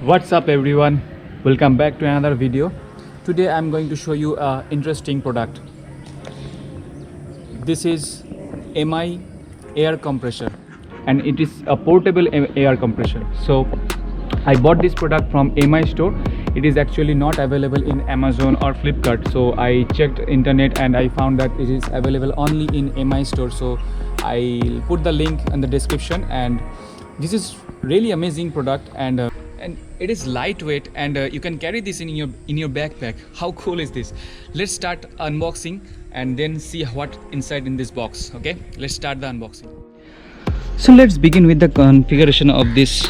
What's up everyone, welcome back to another video. Today I'm going to show you a interesting product. This is MI air compressor and it is a portable air compressor. So I bought this product from MI store. It is actually not available in Amazon or Flipkart, so I checked internet and I found that it is available only in MI store. So I'll put the link in the description. And this is really amazing product, and it is lightweight, and you can carry this in your backpack. How cool is this? Let's start unboxing and then see what inside in this box. Okay, let's start the unboxing. So let's begin with the configuration of this.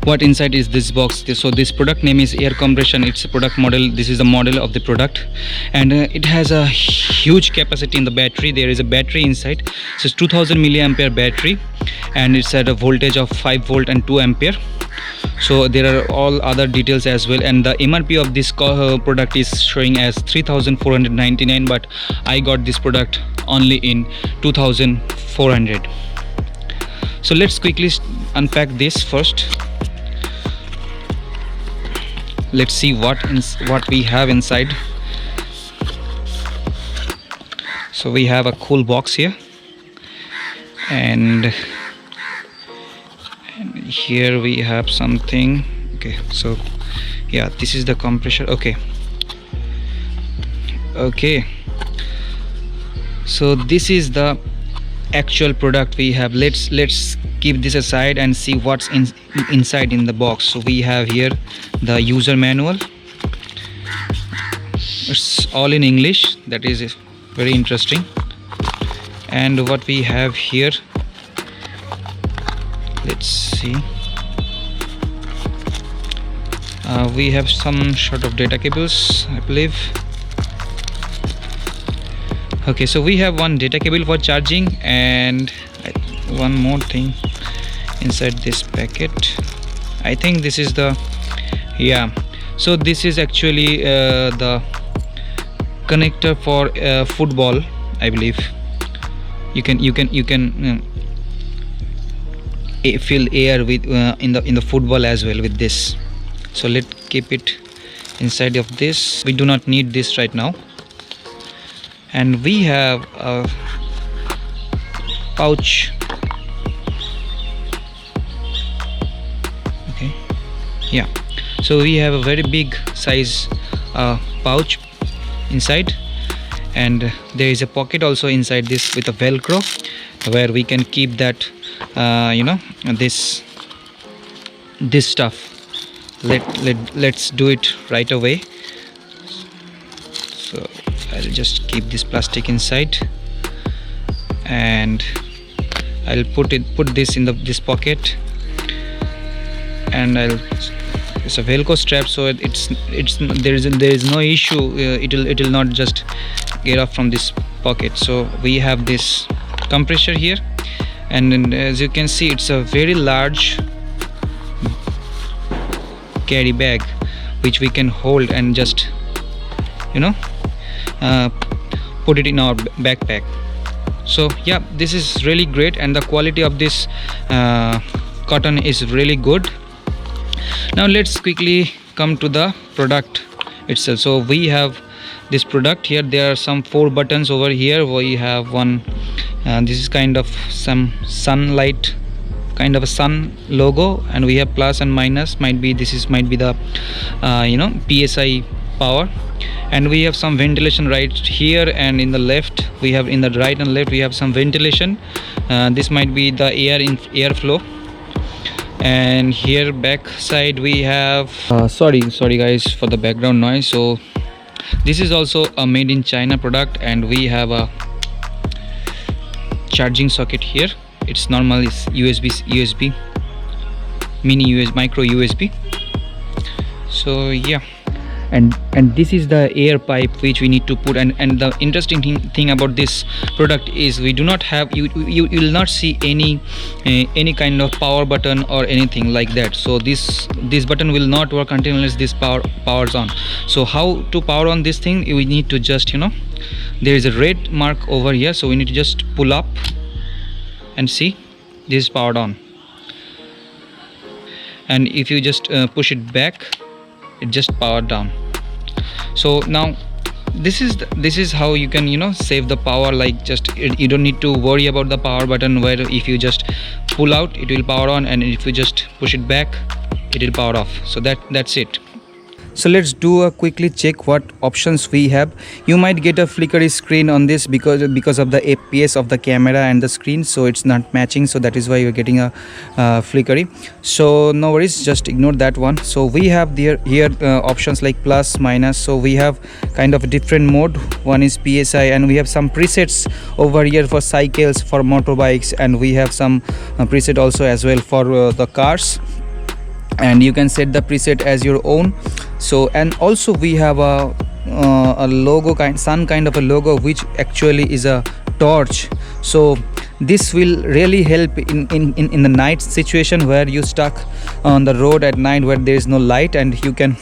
What inside is this box? So this product name is air compression. It's a product model. This is the model of the product, and it has a huge capacity in the battery. There is a battery inside. So it's 2000 milliampere battery, and it's at a voltage of 5 volt and 2 ampere. So there are all other details as well, and the MRP of this product is showing as 3499, but I got this product only in 2400. So let's quickly unpack this first. Let's see what we have inside. So we have a cool box here, and here we have something. Okay, so yeah, this is the compressor. Okay, so this is the actual product we have. Let's keep this aside and see what's inside in the box. So we have here the user manual. It's all in English. That is very interesting. And what we have here, let's see. We have some sort of data cables, I believe. Okay, so we have one data cable for charging, and one more thing inside this packet. I think this is the, yeah, so this is actually the connector for football, I believe. You can fill air with in the football as well with this. So let's keep it inside of this. We do not need this right now. And we have a pouch. Okay, yeah, so we have a very big size pouch inside, and there is a pocket also inside this with a velcro where we can keep that this stuff. Let's do it right away. So I'll just keep this plastic inside, and I'll put this in this pocket, and it's a velcro strap, so there is no issue. It'll not just get off from this pocket. So we have this compressor here, and then, as you can see, it's a very large carry bag which we can hold and just put it in our backpack. So yeah, this is really great, and the quality of this cotton is really good. Now let's quickly come to the product itself. So we have this product here. There are some 4 buttons over here. We have one, this is kind of some sunlight, kind of a sun logo, and we have plus and minus. Might be the PSI power, and we have some ventilation right here, and in the left we have, in the right and left we have some ventilation. This might be the airflow. And here back side we have sorry guys for the background noise. So this is also a made in China product, and we have a charging socket here. It's normal, it's USB, mini micro USB. So yeah, and this is the air pipe which we need to put. And the interesting thing about this product is we do not have, you will not see any kind of power button or anything like that. So this button will not work until unless this powers on. So how to power on this thing? We need to just there is a red mark over here, so we need to just pull up and see, this is powered on. and if you just push it back, it just power down. So now this is how you can, you know, save the power. Like just you don't need to worry about the power button, where if you just pull out it will power on, and if you just push it back it will power off. So that's it. So let's do a quickly check what options we have. You might get a flickery screen on this because of the FPS of the camera and the screen, so it's not matching, so that is why you're getting a flickery. So no worries, just ignore that one. So we have here options like plus, minus. So we have kind of a different mode. One is PSI, and we have some presets over here for cycles, for motorbikes, and we have some preset also as well for the cars, and you can set the preset as your own. So and also we have a logo some kind of a logo, which actually is a torch. So this will really help in the night situation, where you stuck on the road at night where there is no light, and you can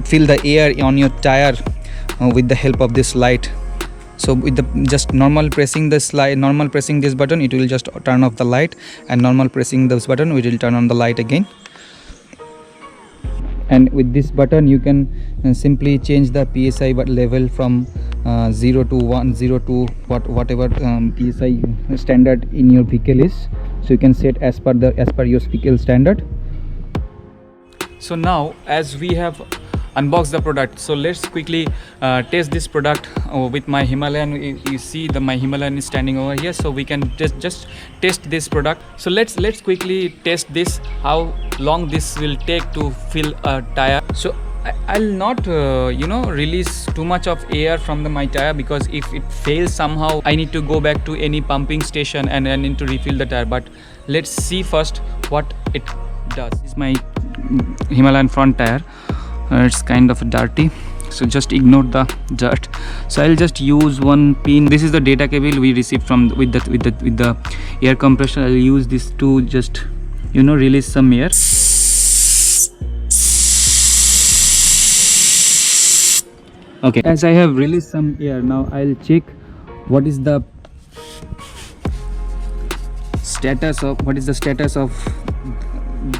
fill the air on your tire with the help of this light. So with the just normal pressing this button, it will just turn off the light, and normal pressing this button, it will turn on the light again. And with this button you can simply change the PSI level from 0 to 1, 0 to whatever PSI standard in your vehicle is. So you can set as per your vehicle standard. So now, as we have unboxed the product, so let's quickly test this product with my Himalayan. You see my Himalayan is standing over here, so we can just test this product. So let's quickly test this, how long this will take to fill a tire. So I'll not release too much of air from my tire, because if it fails somehow, I need to go back to any pumping station and I need to refill the tire. But let's see first what it does. This is my Himalayan front tire. It's kind of dirty, so just ignore the dirt. So I'll just use one pin. This is the data cable we received from with the air compressor. I'll use this to just release some air. Okay, as I have released some air, now I'll check what is the status of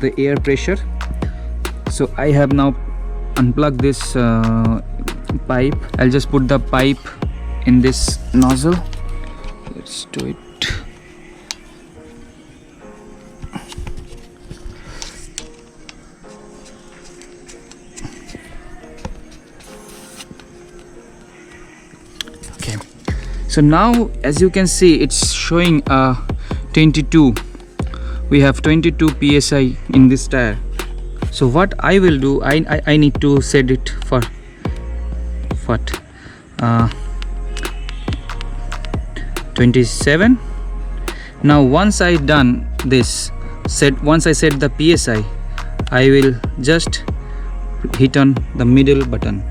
the air pressure. So I have now unplug this pipe. I'll just put the pipe in this nozzle. Let's do it. Okay, so now as you can see, it's showing 22. We have 22 psi in this tire. So what I will do, I need to set it for what 27. Now once I done this, once I set the psi, I will just hit on the middle button.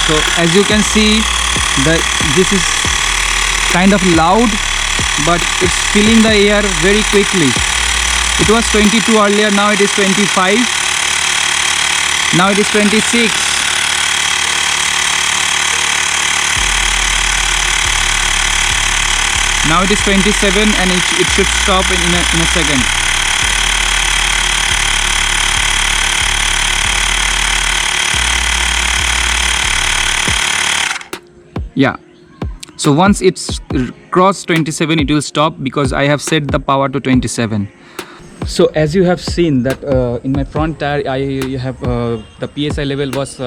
So as you can see, this is kind of loud, but it's filling the air very quickly. It was 22 earlier, now it is 25, now it is 26. Now it is 27, and it should stop in a second. Yeah. So once it's crossed 27, it will stop, because I have set the power to 27. So as you have seen that in my front tire, I have the PSI level was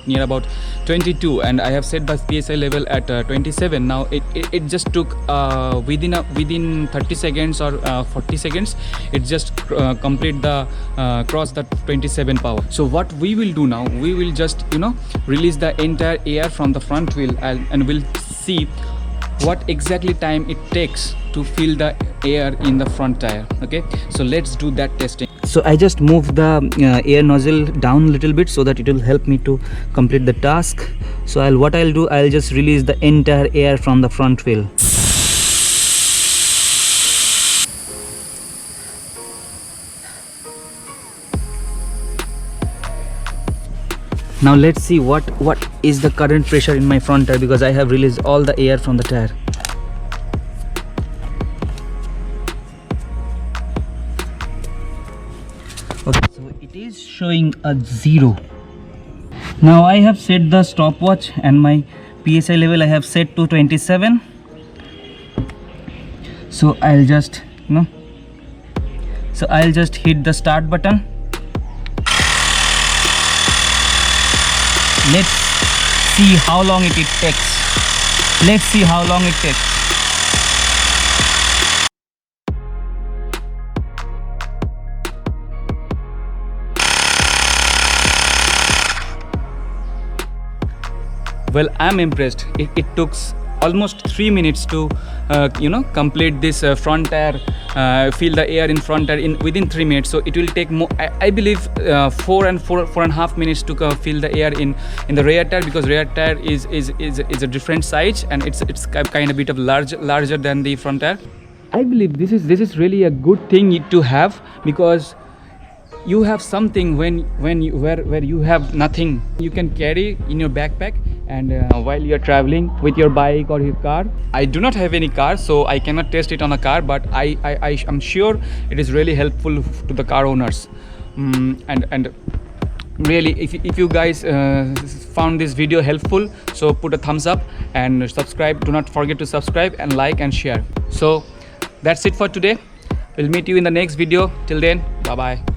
near about 22, and I have set the PSI level at 27. Now it just took within 30 seconds or 40 seconds, it just cross the 27 power. So what we will do now, we will just release the entire air from the front wheel, and we'll see what exactly time it takes to fill the air in the front tire. Okay, so let's do that testing. So I just move the air nozzle down a little bit so that it will help me to complete the task. So I'll just release the entire air from the front wheel. Now let's see what is the current pressure in my front tire, because I have released all the air from the tire. So it is showing a 0. Now I have set the stopwatch and my PSI level I have set to 27. So I'll just hit the start button. Let's see how long it takes. Let's see how long it takes. Well, I'm impressed. It took almost 3 minutes to complete this front tire, fill the air in front tire within 3 minutes. So it will take more, I believe 4.5 minutes to fill the air in the rear tire, because rear tire is a different size and it's kind of bit of larger than the front tire. I believe this is really a good thing to have, because you have something where you have nothing, you can carry in your backpack, and while you're traveling with your bike or your car. I do not have any car, so I cannot test it on a car, but I am sure it is really helpful to the car owners. And really, if you guys found this video helpful, so put a thumbs up and subscribe. Do not forget to subscribe and like and share. So that's it for today. We'll meet you in the next video. Till then, bye bye.